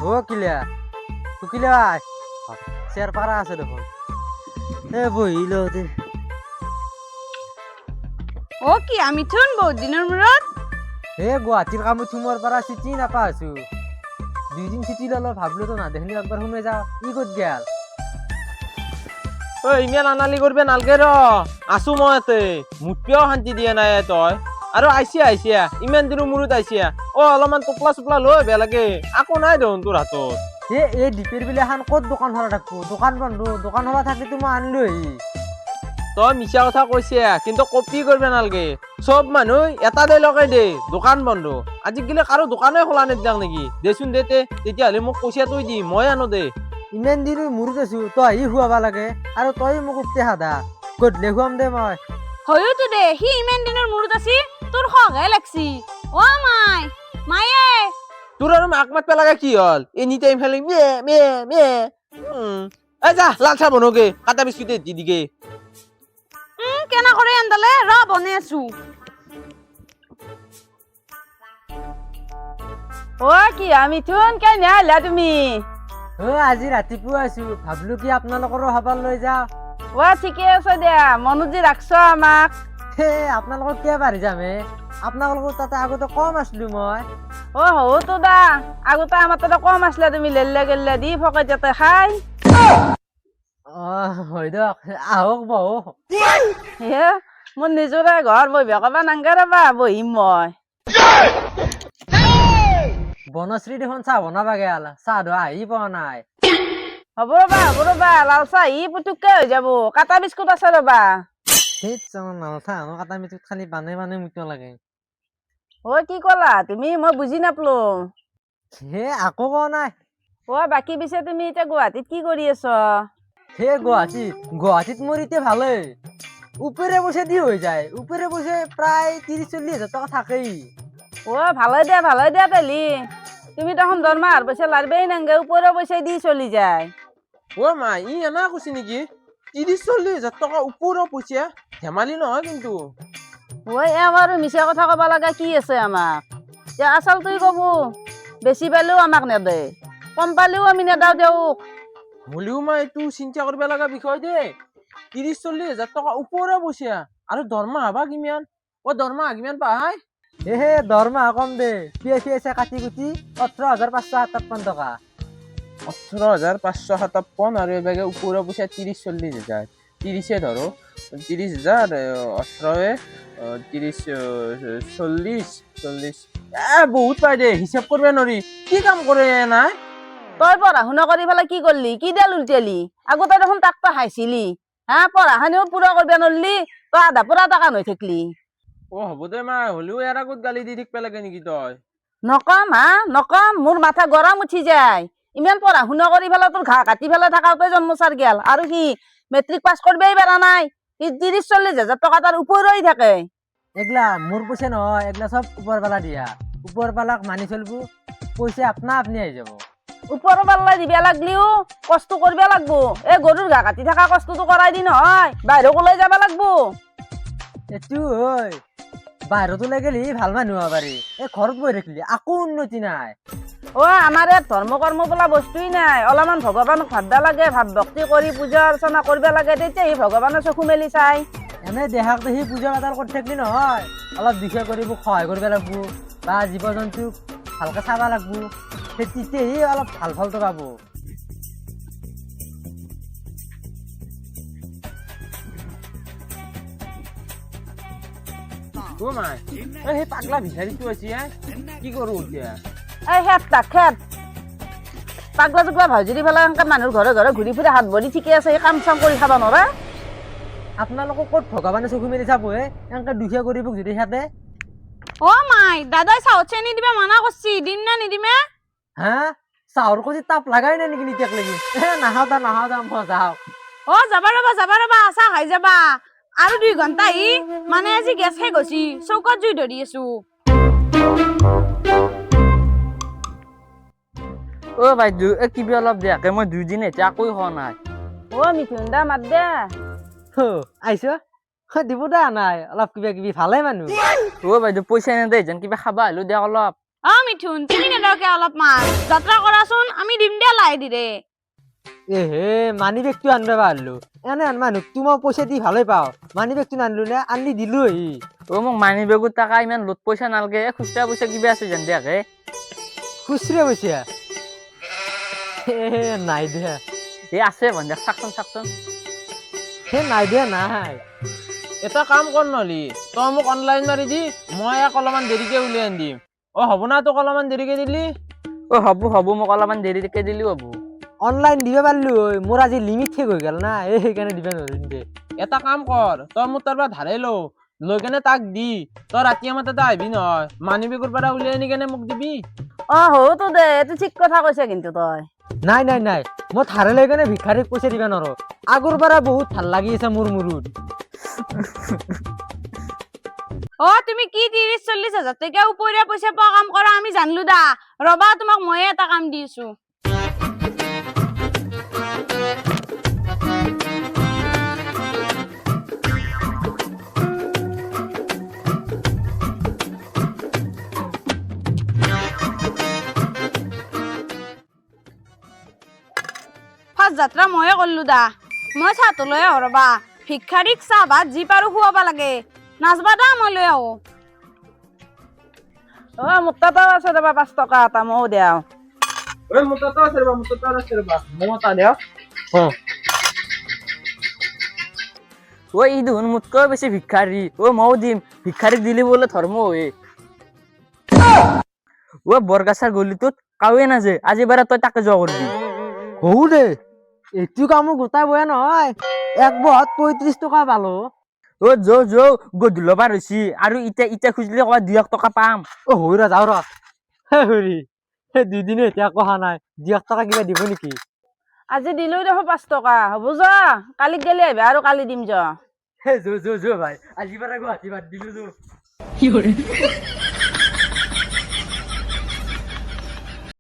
ও কিলা কুকিলা চেয়ার পারা আছে দেখোন এ বহিল দে ও কি আমি থুন বহুত দিনের মূৰত হে গুৱাহাটীৰ কামত সোমোৱাৰ পৰা চিঠি নাপা আছো 2 দিন চিঠি ললো ভাবলো তো না দেখলি একবার শুনে যাও ই কত গেল ঐ ইমান আনালি করবে নালগে র আসু মই এতে মুঠিও শান্তি দিয়া নাই তই আৰু আইছিয়া ইমান দিনৰ মূৰত আইছিয়া অলপমান টোপলা চোপলা লৈ বেয়া লাগে আকৌ নাই দেখোন তোৰ হাতত এই ডিপের বিলে এখন কত দোকান খোলা থাকবো দোকান বন্ধ দোকান খোলা থাকলে তো মই আনলো তই মিছা কথা কৈছে কিন্তু কপি করবে নালগে সব মানুহ এটা দে লগে দে দোকান বন্ধ আজিকালি কাৰো দোকানে খোলা নিদিলাক নেকি দেচোন দে তেতিয়াহ'লে মোক পইচা তই দি মই আনো দে ইমান দিন মূৰত আছো তই আহি খুৱাবা লাগে আৰু তই মোক উঠতে সাদা গধূলি খুৱাম দে মই হয়তো দে সি ইমান দিনৰ মূৰত আছি তোৰ খগহে লাগছি ও মায়ে তোৰ আৰু মাক মাতবা লাগা কি হল এনি টাইম খালি মে মে মে এই যা লাল চাহ বনোগে কাটা বিস্কুট দি দিগে কেনা করে আন্দালে র বনে আছো ও কি আমি থুন কে নাইলা তুমি আজি ৰাতিপুৱা আছো ভাবলো কি আপোনালোকৰো খবৰ লৈ যাও ও ঠিকে আছে দিয়া মনোজি ৰাখছ আমাক হে আপোনালোকৰ কিয় পাৰি যাম আপোনালোকৰ তাতে আগতে কম আছিলো মই ও হো তো দা আগতে আমার তাতে কম আসলে তুমি লেল্লা গেল্লা দি ফকে যাতে খাই হয় দিয়ক আহক বহু হে মোৰ নিজৰে ঘৰ বহিব কবা নাংগা ৰবা বহিম মই বনশ্ৰী দেখোন চাহ বনাবা গেল চাহ ধোৱা আহি পোৱা নাই হ'ব ৰবা লাল চাহ ই পুতুককে হৈ যাব কাটা বিস্কুট আছে ৰবা সেই নালথা কাটা মিঠুত খালি বানে মুতিব লাগে ও কি কলা তুমি মই বুজি নাপলো হে আকৌ কোৱা নাই ও বাকী পিছে তুমি এতিয়া গুৱাহাটীত কি কৰি আছ হে গুৱাহাটীত মোৰ এতিয়া ভালেই উপৰে বসে দি হৈ যায় উপৰে বসে প্ৰায় 30-40 হাজাৰ টকা থাকেই ও ভালে দিয়া তাইলি তুমি তখন দরমার পয়সা লারবেই নাঙ্গে উপরে পয়সা দিয়ে চলি যায় ও মা ই এনা কৈছে নেকি 30-40 হাজাৰ টকা ওপৰৰ পইচা ধেমালি নহয় কিন্তু ওই আমারও মিছা কথা কবা লাগা কি আছে আমাক যে আচল তুই কব বেশি পালেও আমাক নেদে কম পালেও আমি নেদাও দেওক হলেও মা এইটো চিন্তা কৰিব লগা বিষয় দে 30-40 হাজাৰ টকা ওপৰৰ পইচা আৰু দৰমহা বা কিমান দৰমহা কিমান পায় হে দৰমহা কম দে পিএফ কাটি কুটি 18,557 টকা 18,557 আৰু এবাগে ওপৰৰ পইচা 30-40 হাজাৰ 30 ধৰো 30 হাজাৰ 18 30-40 বহুত পাই দে হিচাপ কৰিব নোৱাৰি কি কাম কৰে নাই তই পঢ়া শুনা কৰি পেলাই কি করলি কি দেল উল্টালি আগতে দেখোন তাক তো হাইছিলি হ্যাঁ পড়াখানিও পুরা করবে নরলি তো আধা পুরা টাকা নই থাকলি হ'ব দে মা হলেও ইয়াৰ আগত গালি দি থাকিব লাগে নেকি তই নকম মোৰ মাথা গৰম উঠি যায় ইমান পড়া শুনা কৰি পেলাই তোর ঘা কাটি পেলাই থাকাতে জন্মচার গেল আর কি মেট্রিক পাস করবেই পারা নাই 30-40 হাজার টাকা তার উপরেই থাকে এগলা মোৰ পইচা নহয় এগলা সব উপরবালা দিয়া উপরবালাক মানি চলবো পইচা আপনি আহি যাব উপর পাল্লা দিবা লাগলিও কষ্ট করবে লাগবো এ গরুর ঘা কাটি থাকা কষ্টটো করাই দি নহয় বাইরে ওলাই যাবা লাগবো এটো হয় বাহিৰত ওলাই গেলি ভাল মানুহ হ'ব পাৰি ঘৰত বহি থাকিলি আকৌ উন্নতি নাই ও আমাৰ ধৰ্ম কৰ্ম বলা বস্তুই নাই অলপমান ভগবানক ভাববা লাগে ভাব ভক্তি কৰি পূজা অৰ্চনা কৰবে লাগে তেতিয়া সি ভগবানেৰ চকু মেলি চাই এনে দেহাক দেখি পূজা পাতল কৰি থাকিলি নহয় অলপ দিশা কৰিব সহায় কৰিব লাগবো বা জীৱ জন্তুক ভালকে চাবা লাগবো তেতিয়াহে অলপ ভাল ফলটো পাব ও মা সেই পাগলা ভিখাৰীটো আছে কি কৰো এতিয়া এই খেত পাগলা জুগলা ভাউজুৰি পেলাই এনেকে মানুহৰ ঘৰে ঘৰে ঘূৰি ফুৰি হাত ভৰি ঠিকে আছে এই কাম চাম কৰি খাবা নৰা আপোনালোকক ক'ত ভগৱানে চকু মেলি চাব এনেকে দুখীয়া গৰীবক যদি সিহঁতে ও মাই দাদাই চাউথ চেনি দিবা মানা কৰছি দিন না নিদিমে হা চাউৰ কজি তাপ লাগাই নাই নেকি নিতিয়াক লাগি নাহাও দা মই যাওঁ ও যাবা ৰবা আশা খাই যাবা আৰু 2 ঘন্টা মানে আজি গেছ শেষ গৈছি চৌকত জুই ধৰি আছো ও বাইদেউ কিবি অলপ দিয়াকে মই 2 দিন এতিয়া একোই খোৱা নাই ও মিথুন দা মাত দে আহিছ দিব দা নাই অলপ কিবা কিবি ভালে মানুহ ও বাইদেউ পইচা নেদে যেন কিবা খাবা আহিলো দিয়ক অলপ অ মিঠুন তুমি নেদকে অলপমান যাত্ৰা কৰাচোন আমি দিম দিয়া লাই দিৰে এ হে মানি বেগটো আনবা পারলো এনে আন মানুহ তোমার পয়সা দি ভালোই পাও মানি বেগটো আনলো না আনলি দিলো অ মোক মানি বেগত টাকা ইমান লোট পইচা নালগে খুচরা পইচা কিবা আছে যেন দিয়াকে খুচরে পয়সা নাই দিয়া আছে বন্ধা চাকচোন নাই দিয়া নাই এটা কাম কৰ নহলি তই মোক অনলাইন মাৰি দি মই ইয়াক অলপমান দেৰিকে উলিয়াই আনি দিম হ'ব না তোক অলপমান দেৰিকে দিলি অ হ'ব মোক অলপমান দেৰিকে দিলি হ'ব অনলাইন দিবা পাৰলো মোৰ আজি লিমিট শেষ হয়ে গেল না সেইকাৰণে দিবা নৰিম দে এটা কাম কৰ তই মোৰ তাৰ পৰা ধাৰে লৈ কেনে তাক দি তই ৰাতি আমাৰ তাতে আহিবি নহয় মানি বেগৰ পৰা উলিয়াই আনি কেনে মোক দিবি হওতো দে এইটো ঠিক কথা কৈছে কিন্তু তই নাই নাই নাই মই ধাৰে লৈ কেনে ভিক্ষাৰীক পইচা দিবা নৰো আগৰ পৰা বহুত ভাল লাগি আছে মোৰ মুৰুত অ তুমি কি 30-40 হাজাৰ টকা উপৰিয়া পইচা পোৱা কাম কৰা আমি জানলো দা ৰবা তোমাক ময়ে এটা কাম দিছো ফাৰ্ষ্ট যাত্ৰা ময়ে কৰলো দা মই চাহটো লৈ আহো ৰবা ভিক্ষাৰীক চাহ ভাত যি পাৰো খুৱাব লাগে নাচবা দা মই লৈ আহো মোৰ তাতো আছে ৰবা 5 টকা এটা ময়ো দেও মোৰ তাতে আছে ৰবা মই তা দিয়ক ও ই দেখোন মোতকৈ বেছি ভিক্ষাৰী ও ময়ো দিম ভিক্ষাৰীক দিলি বোলে ধৰ্ম হয় ও বৰগাছাৰ গলিটোত কাৱে নাযায় আজি বাৰে তই তাকে যোৱা কৰিবি হৌ দে এইটো কামো গোটাই বয়া নহয় এক বহত 35 টকা পালো ও যৌ গধূলি বাৰ হৈছি আৰু ইটা খুজিলে কবা 2 টকা পাম অ হৈ ৰ যাও ৰ হৰি সেই দুদিনে এতিয়া কহা নাই 2 টকা কিবা দিব নেকি আজি দিলো দেখো 5 টকা হ'ব যা কালিক গেলি আহিবা আৰু কালি দিম যা হে যো ভাই আজি বাৰ গুৱাহাটী বাদ দিলো যো